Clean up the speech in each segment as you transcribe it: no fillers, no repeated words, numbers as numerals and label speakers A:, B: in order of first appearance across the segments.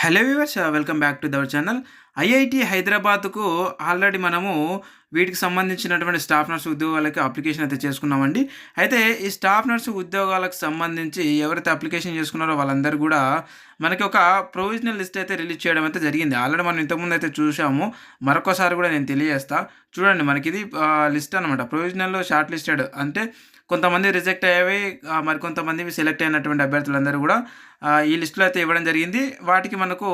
A: Hello viewers, welcome back to our channel. IIT హైదరాబాద్‌కు already మనము వీటికి సంబంధించినటువంటి స్టాఫ్ నర్స్ ఉద్యోగాలకి అప్లికేషన్ అయితే చేసుకున్నామండి. అయితే ఈ స్టాఫ్ నర్స్ ఉద్యోగాలకు సంబంధించి ఎవరైతే అప్లికేషన్ చేసుకున్నారో వాళ్ళందరూ గూడా మనకి ఒక ప్రొవిజనల్ లిస్ట్ అయితే రిలీజ్ చేయడం అయితే జరిగింది. ఆల్రెడీ మనం ఇంతకుముందు అయితే చూసాము. మరొకసారి గూడా నేను తెలియజేస్తా. చూడండి, మనకిది లిస్ట్ అనమాట. ప్రొవిజనల్, షార్ట్ లిస్టెడ్ అంటే కొంతమంది రిజెక్ట్ అయ్యేవి, మరికొంతమందివి సెలెక్ట్ అయినటువంటి అభ్యర్థులందరూ గూడా ఈ లిస్ట్‌లో అయితే ఇవ్వడం జరిగింది. వాటికి మనకు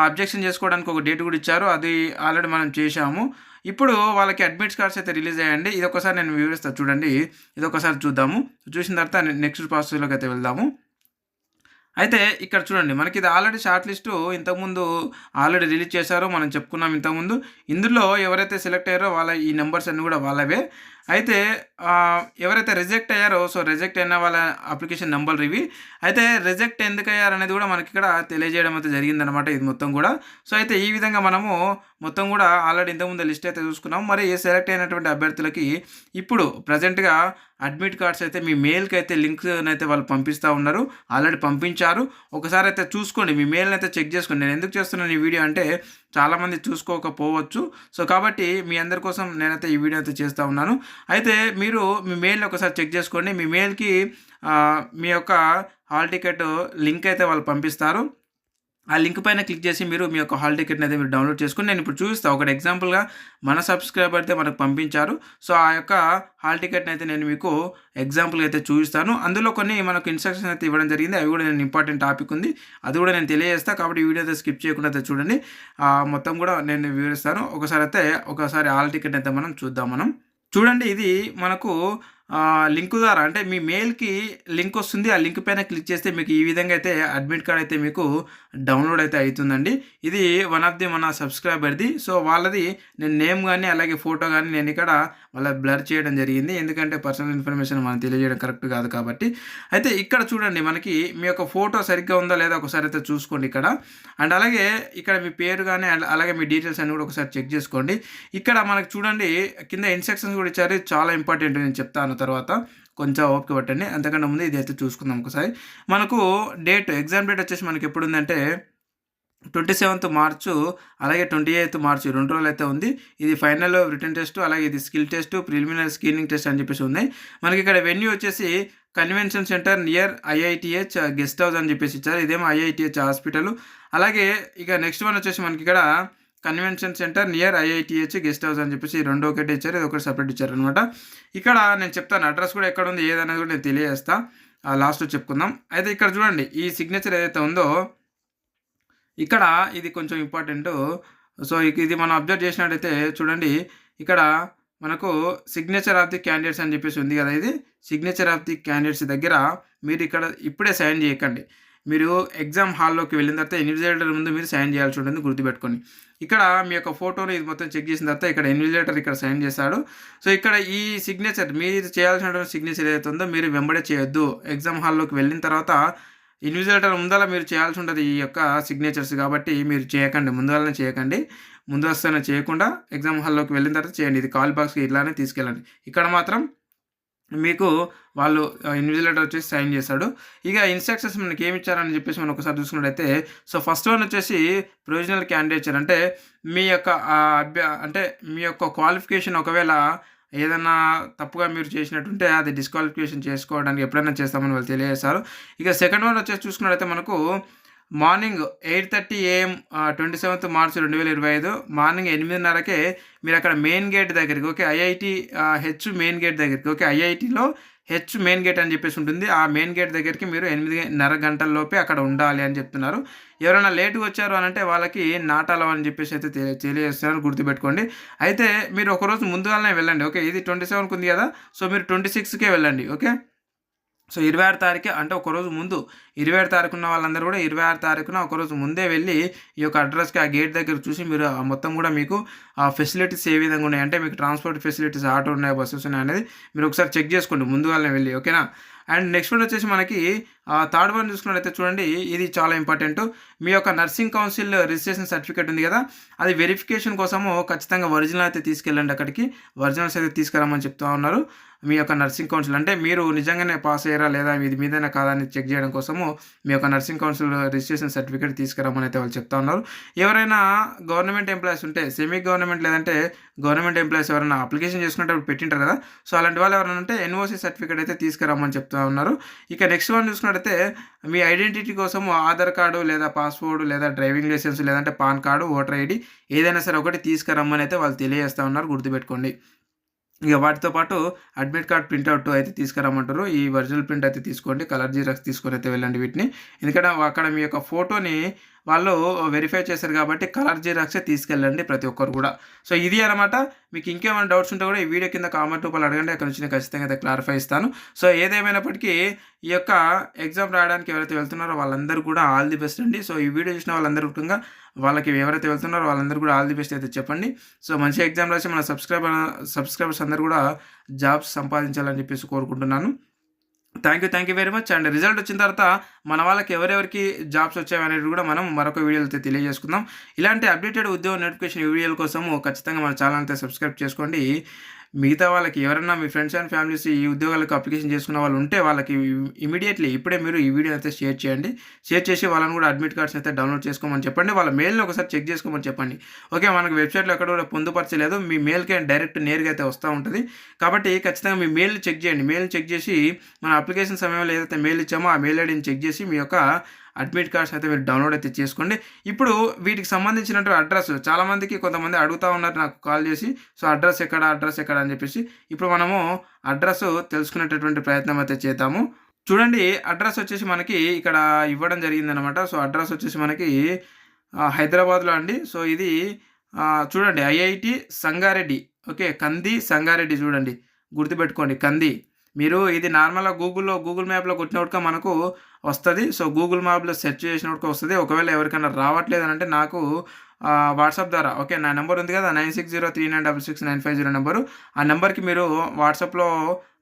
A: అబ్జెక్షన్ చేసుకోవడానికి ఒక డేట్ కూడా ఇచ్చారు. అది ఆల్రెడీ మనం చేశాము. ఇప్పుడు వాళ్ళకి అడ్మిట్ కార్డ్స్ అయితే రిలీజ్ అయ్యాయండి. ఇదొక్కసారి నేను వివరిస్తా చూడండి. ఇదొక్కసారి చూద్దాము. చూసిన తర్వాత నెక్స్ట్ ప్రాసెస్‌లోకి అయితే వెళ్దాము. అయితే ఇక్కడ చూడండి, మనకి ఇది ఆల్రెడీ షార్ట్ లిస్టు ఇంతకుముందు ఆల్రెడీ రిలీజ్ చేశారో మనం చెప్పుకున్నాం ఇంతకుముందు. ఇందులో ఎవరైతే సెలెక్ట్ అయ్యారో వాళ్ళ ఈ నంబర్స్ అన్నీ కూడా వాళ్ళవే. అయితే ఎవరైతే రిజెక్ట్ అయ్యారో, సో రిజెక్ట్ అయిన వాళ్ళ అప్లికేషన్ నంబర్లు ఇవి. అయితే రిజెక్ట్ ఎందుకయ్యారనేది కూడా మనకిక్కడ తెలియజేయడం అయితే జరిగిందనమాట ఇది మొత్తం కూడా. సో అయితే ఈ విధంగా మనము మొత్తం కూడా ఆల్రెడీ ఇంతకుముందు లిస్ట్ అయితే చూసుకున్నాం. మరి సెలెక్ట్ అయినటువంటి అభ్యర్థులకి ఇప్పుడు ప్రజెంట్‌గా అడ్మిట్ కార్డ్స్ అయితే మీ మెయిల్‌కి అయితే లింక్‌నైతే వాళ్ళు పంపిస్తా ఉన్నారు. ఆల్రెడీ పంపించారు. ఒకసారి అయితే చూసుకోండి. మీ మెయిల్‌ని అయితే చెక్ చేసుకోండి. నేను ఎందుకు చేస్తున్నాను ఈ వీడియో అంటే చాలామంది చూసుకోకపోవచ్చు. సో కాబట్టి మీ అందరి కోసం నేనైతే ఈ వీడియో అయితే చేస్తా ఉన్నాను. అయితే మీరు మీ మెయిల్‌ని ఒకసారి చెక్ చేసుకోండి. మీ మెయిల్‌కి మీ యొక్క హాల్ టికెట్ లింక్ అయితే వాళ్ళు పంపిస్తారు. ఆ లింక్ పైన క్లిక్ చేసి మీరు మీ యొక్క హాల్ టికెట్‌ని అయితే మీరు డౌన్‌లోడ్ చేసుకొని నేను ఇప్పుడు చూపిస్తా. ఒకటి ఎగ్జాంపుల్‌గా మన సబ్స్క్రైబర్ అయితే మనకు పంపించారు. సో ఆ యొక్క హాల్ టికెట్‌ని అయితే నేను మీకు ఎగ్జాంపుల్‌గా అయితే చూపిస్తాను. అందులో కొన్ని మనకు ఇన్‌స్ట్రక్షన్స్ అయితే ఇవ్వడం జరిగింది. అవి కూడా నేను ఇంపార్టెంట్ టాపిక్ ఉంది. అది కూడా నేను తెలియజేస్తా. కాబట్టి ఈ వీడియో అయితే స్కిప్ చేయకుండా అయితే చూడండి. మొత్తం కూడా నేను వివరిస్తాను. ఒకసారి హాల్ టికెట్ అయితే మనం చూద్దాం మనం. చూడండి, ఇది మనకు లింక్ ద్వారా అంటే మీ మెయిల్‌కి లింక్ వస్తుంది. ఆ లింక్ పైన క్లిక్ చేస్తే మీకు ఈ విధంగా అయితే అడ్మిట్ కార్డ్ అయితే మీకు డౌన్‌లోడ్ అయితే అయితుందండి. ఇది మన సబ్స్క్రైబర్‌ది. సో వాళ్ళది నేను నేమ్ గాని, అలాగే ఫోటో గాని నేను ఇక్కడ బ్లర్ చేయడం జరిగింది. ఎందుకంటే పర్సనల్ ఇన్ఫర్మేషన్ మనం తెలియజేయడం కరెక్ట్ కాదు కాబట్టి. అయితే ఇక్కడ చూడండి, మనకి మీ యొక్క ఫోటో సరిగ్గా ఉందా లేదా ఒకసారి అయితే చూసుకోండి ఇక్కడ. అండ్ అలాగే ఇక్కడ మీ పేరు గాని, అలాగే మీ డీటెయిల్స్ అన్నీ కూడా ఒకసారి చెక్ చేసుకోండి. ఇక్కడ మనకు చూడండి, కింద ఇన్‌స్ట్రక్షన్స్ కూడా ఇచ్చారు. చాలా ఇంపార్టెంట్, నేను చెప్తాను తర్వాత. కొంచెం ఓపిక పట్టండి. అంతకన్నా ముందు ఇదైతే చూసుకుందాం ఒకసారి. మనకు ఎగ్జామ్ డేట్ వచ్చేసి మనకి ఎప్పుడుందంటే 27th మార్చు, అలాగే 28th మార్చు 2 రోజులైతే ఉంది. ఇది ఫైనల్ రిటన్ టెస్ట్, అలాగే ఇది skill test, preliminary screening test అని చెప్పేసి ఉన్నాయి. మనకి ఇక్కడ వెన్యూ వచ్చేసి convention centre near IITH guest house అని చెప్పేసి ఇచ్చారు. ఇదేమో ఐఐటీహెచ్ హాస్పిటల్. అలాగే ఇక నెక్స్ట్ వన్ వచ్చేసి మనకి ఇక్కడ convention centre near IITH guest house అని చెప్పేసి 2 ఒకటే ఇచ్చారు, ఇది ఒకటి సపరేట్ ఇచ్చారనమాట. ఇక్కడ నేను చెప్తాను అడ్రస్ కూడా ఎక్కడ ఉంది ఏదనేది కూడా నేను తెలియజేస్తా. లాస్ట్‌లో చెప్పుకుందాం. అయితే ఇక్కడ చూడండి, ఈ సిగ్నేచర్ ఏదైతే ఉందో ఇక్కడ ఇది కొంచెం ఇంపార్టెంటు. సో ఇది మనం అబ్జర్వ్ చేసినట్టయితే చూడండి, ఇక్కడ మనకు సిగ్నేచర్ ఆఫ్ ది క్యాండిడేట్స్ అని చెప్పేసి ఉంది కదా. ఇది సిగ్నేచర్ ఆఫ్ ది క్యాండిడేట్స్ దగ్గర మీరు ఇక్కడ ఇప్పుడే సైన్ చేయకండి. మీరు ఎగ్జామ్ హాల్లోకి వెళ్ళిన తర్వాత ఇన్విజిలేటర్ ముందు మీరు సైన్ చేయాల్సి ఉంటుంది, గుర్తుపెట్టుకోండి. ఇక్కడ మీ యొక్క ఫోటోని ఇది మొత్తం చెక్ చేసిన తర్వాత ఇక్కడ ఇన్విజిలేటర్ ఇక్కడ సైన్ చేశాడు. సో ఇక్కడ ఈ సిగ్నేచర్ మీరు చేయాల్సినటువంటి సిగ్నేచర్ ఏదైతే ఉందో మీరు వెంబడే చేయొద్దు. ఎగ్జామ్ హాల్లోకి వెళ్ళిన తర్వాత ఇన్విజిలేటర్ ముందల మీరు చేయాల్సి ఉంటుంది ఈ యొక్క సిగ్నేచర్స్. కాబట్టి మీరు చేయకండి, ముందుగానే చేయకండి. ముందస్తుగానే చేయకుండా ఎగ్జామ్ హాల్లోకి వెళ్ళిన తర్వాత చేయండి. ఇది కాల్ బాక్స్‌కి ఇట్లానే తీసుకెళ్ళండి. ఇక్కడ మాత్రం మీకు వాళ్ళు ఇన్విజిలేటర్ వచ్చేసి సైన్ చేశాడు. ఇక ఇన్‌స్ట్రక్షన్స్ మనకి ఏమి ఇచ్చారని చెప్పేసి మనం ఒకసారి చూసుకున్నట్టయితే, సో ఫస్ట్ వన్ వచ్చేసి ప్రొవిజనల్ క్యాండిడేచర్ అంటే మీ యొక్క అంటే మీ యొక్క క్వాలిఫికేషన్ ఒకవేళ ఏదన్నా తప్పుగా మీరు చేసినట్టుంటే అది డిస్‌క్వాలిఫికేషన్ చేసుకోవడానికి ఎప్పుడైనా చేస్తామని వాళ్ళు తెలియజేశారు. ఇక సెకండ్ వన్ వచ్చేసి చూసుకున్నట్టయితే మనకు morning 8:30 AM 27th March 2025 morning 8:30కే మీరు అక్కడ మెయిన్ గేట్ దగ్గరికి, okay, IIT H main gate దగ్గరికి, ఓకే, ఐఐటీలో హెచ్ మెయిన్ గేట్ అని చెప్పేసి ఉంటుంది. ఆ మెయిన్ గేట్ దగ్గరికి మీరు 8:30 గంటల లోపే అక్కడ ఉండాలి అని చెప్తున్నారు. ఎవరైనా లేట్‌గా వచ్చారు అని అంటే వాళ్ళకి నాట్ అలౌ అని చెప్పేసి అయితే తెలియజేస్తున్నారు, గుర్తుపెట్టుకోండి. అయితే మీరు ఒకరోజు ముందుగానే వెళ్ళండి. ఓకే, ఇది 27కి ఉంది కదా. సో మీరు 26కే వెళ్ళండి. ఓకే, సో 26 తారీఖే అంటే ఒకరోజు ముందు 27 తారీఖున ఉన్న వాళ్ళందరూ కూడా 26 తారీఖున ఒకరోజు ముందే వెళ్ళి ఈ యొక్క అడ్రస్‌కి ఆ గేట్ దగ్గర చూసి మీరు మొత్తం కూడా మీకు ఆ ఫెసిలిటీస్ ఏ విధంగా ఉన్నాయి అంటే మీకు ట్రాన్స్‌పోర్ట్ ఫెసిలిటీస్ ఆటో ఉన్నాయా, బసెస్ ఉన్నాయా అనేది మీరు ఒకసారి చెక్ చేసుకోండి ముందుగానే వెళ్ళి. ఓకేనా. అండ్ నెక్స్ట్ వన్ వచ్చేసి మనకి థర్డ్ వన్ చూసుకున్నట్లయితే చూడండి, ఇది చాలా ఇంపార్టెంట్. మీ యొక్క నర్సింగ్ కౌన్సిల్ రిజిస్ట్రేషన్ సర్టిఫికేట్ ఉంది కదా, అది వెరిఫికేషన్ కోసము ఖచ్చితంగా ఒరిజినల్ అయితే తీసుకెళ్ళండి అక్కడికి. ఒరిజినల్స్ అయితే తీసుకురమ్మని చెప్తా ఉన్నారు. మీ యొక్క నర్సింగ్ కౌన్సిల్ అంటే మీరు నిజంగానే పాస్ అయ్యారా లేదా, ఇది మీదైనా కాదా అని చెక్ చేయడం కోసము మీ యొక్క నర్సింగ్ కౌన్సిల్ రిజిస్ట్రేషన్ సర్టిఫికేట్ తీసుకురమ్మని అయితే వాళ్ళు చెప్తా ఉన్నారు. ఎవరైనా గవర్నమెంట్ ఎంప్లాయీస్ ఉంటే, సెమీ గవర్నమెంట్ లేదంటే గవర్నమెంట్ ఎంప్లాయీస్ ఎవరైనా అప్లికేషన్ చేసుకునేటప్పుడు పెట్టింటారు కదా, సో అలాంటి వాళ్ళు ఎవరైనా ఉంటే ఎన్ఓసి సర్టిఫికేట్ అయితే తీసుకురమ్మని చెప్తా ఉన్నారు. ఇక నెక్స్ట్ వన్ చూసుకున్నట్టయితే మీ ఐడెంటిటీ కోసం ఆధార్ కార్డు లేదా పాస్పోర్ట్ లేదా డ్రైవింగ్ లైసెన్స్ లేదంటే పాన్ కార్డు, ఓటర్ ఐడి ఏదైనా సరే ఒకటి తీసుకురమ్మని అయితే వాళ్ళు తెలియజేస్తూ ఉన్నారు, గుర్తుపెట్టుకోండి. ఇక వాటితో పాటు అడ్మిట్ కార్డ్ ప్రింట్అవుట్ అయితే తీసుకురమ్మంటారు. ఈ ఒరిజినల్ ప్రింట్ అయితే తీసుకోండి, కలర్ జిరాక్స్ తీసుకొని అయితే వెళ్ళండి వీటిని. ఎందుకంటే అక్కడ మీ యొక్క ఫోటోని వాళ్ళు వెరిఫై చేశారు కాబట్టి కలర్ జిరాక్సే తీసుకెళ్ళండి ప్రతి ఒక్కరు కూడా. సో ఇది అనమాట. మీకు ఇంకేమైనా డౌట్స్ ఉంటే కూడా ఈ వీడియో కింద కామెంట్ రూపంలో అడగండి, అక్కడ నుంచి నేను ఖచ్చితంగా అయితే క్లారిఫై ఇస్తాను. సో ఏదేమైనప్పటికీ ఈ యొక్క ఎగ్జామ్ రాయడానికి ఎవరైతే వెళ్తున్నారో వాళ్ళందరూ కూడా ఆల్ ది బెస్ట్ అండి. సో ఈ వీడియో చూసిన వాళ్ళందరూ ముఖ్యంగా వాళ్ళకి ఎవరైతే వెళ్తున్నారో వాళ్ళందరూ కూడా ఆల్ ది బెస్ట్ అయితే చెప్పండి. సో మంచి ఎగ్జామ్ రాసి మన సబ్స్క్రైబర్స్ అందరూ కూడా జాబ్స్ సంపాదించాలని చెప్పేసి కోరుకుంటున్నాను. Thank you very much. And result వచ్చిన తర్వాత మన వాళ్ళకి ఎవరెవరికి జాబ్స్ వచ్చాయనేది కూడా మనం మరొక వీడియోలో అయితే తెలియజేసుకుందాం. ఇలాంటి అప్డేటెడ్ ఉద్యోగ నోటిఫికేషన్ వీడియోల కోసము ఖచ్చితంగా మన ఛానల్ అయితే సబ్స్క్రైబ్ చేసుకోండి. మిగతా వాళ్ళకి ఎవరైనా మీ ఫ్రెండ్స్ అండ్ ఫ్యామిలీస్ ఈ ఉద్యోగాలకు అప్లికేషన్ చేసుకున్న వాళ్ళు ఉంటే వాళ్ళకి ఇమీడియట్లీ ఇప్పుడే మీరు ఈ వీడియో అయితే షేర్ చేయండి. షేర్ చేసి వాళ్ళని కూడా అడ్మిట్ కార్డ్స్ అయితే డౌన్లోడ్ చేసుకోమని చెప్పండి. వాళ్ళ మెయిల్ని ఒకసారి చెక్ చేసుకోమని చెప్పండి. ఓకే, మనకు వెబ్సైట్లో ఎక్కడ కూడా పొందుపరచలేదు, మీ మెయిల్కే డైరెక్ట్ నేరుగా అయితే వస్తూ ఉంటుంది. కాబట్టి ఖచ్చితంగా మీ మెయిల్ చెక్ చేయండి. మెయిల్ చెక్ చేసి మన అప్లికేషన్ సమయంలో ఏదైతే మెయిల్ ఇచ్చామో ఆ మెయిల్ ఐడిని చెక్ చేసి మీ యొక్క అడ్మిట్ కార్డ్స్ అయితే మీరు డౌన్లోడ్ అయితే చేసుకోండి. ఇప్పుడు వీటికి సంబంధించినటువంటి అడ్రస్ చాలామందికి కొంతమంది అడుగుతూ ఉన్నారు నాకు కాల్ చేసి, సో అడ్రస్ ఎక్కడ అని చెప్పేసి. ఇప్పుడు మనము అడ్రస్ తెలుసుకునేటటువంటి ప్రయత్నం అయితే చేద్దాము. చూడండి, అడ్రస్ వచ్చేసి మనకి ఇక్కడ ఇవ్వడం జరిగిందనమాట. సో అడ్రస్ వచ్చేసి మనకి హైదరాబాద్లో అండి. సో ఇది చూడండి, ఐఐటి సంగారెడ్డి. ఓకే, కంది సంగారెడ్డి. చూడండి, గుర్తుపెట్టుకోండి, కంది. మీరు ఇది నార్మల్గా గూగుల్ మ్యాప్లో కొట్టినట్టుగా మనకు వస్తుంది. సో గూగుల్ మ్యాప్లో సెర్చ్ చేసినట్టుగా వస్తుంది. ఒకవేళ ఎవరికైనా రావట్లేదు అని అంటే నాకు వాట్సాప్ ద్వారా, ఓకే, నా నెంబర్ ఉంది కదా 9603966950 నెంబరు, ఆ నెంబర్కి మీరు వాట్సాప్లో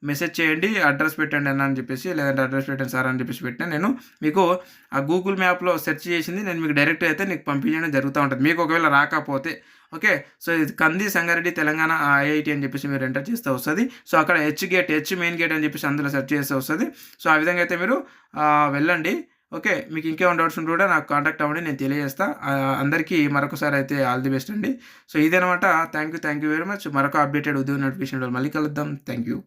A: మెసేజ్ చేయండి, అడ్రస్ పెట్టండి అన్న అని చెప్పేసి, లేదంటే అడ్రస్ పెట్టండి సార్ అని చెప్పేసి పెట్టినా నేను మీకు ఆ గూగుల్ మ్యాప్లో సెర్చ్ చేసింది నేను మీకు డైరెక్ట్ అయితే నీకు పంపించడం జరుగుతూ ఉంటుంది. మీకు ఒకవేళ రాకపోతే ఓకే, సో ఇది కంది సంగారెడ్డి తెలంగాణ ఐఐటి అని చెప్పేసి మీరు ఎంటర్ చేస్తే వస్తుంది. సో అక్కడ హెచ్ మెయిన్ గేట్ అని చెప్పేసి అందులో సెర్చ్ చేస్తే వస్తుంది. సో ఆ విధంగా అయితే మీరు వెళ్ళండి. ఓకే, మీకు ఇంకేమైనా డౌట్స్ ఉంటే కూడా నాకు కాంటాక్ట్ అవ్వండి, నేను తెలియజేస్తా. అందరికీ మరొకసారి అయితే ఆల్ ది బెస్ట్ అండి. సో ఇదనమాట. Thank you very much. మరొక అప్డేటెడ్ ఉద్యోగ నోటిఫికేషన్ మళ్ళీ కలుద్దాం. Thank you.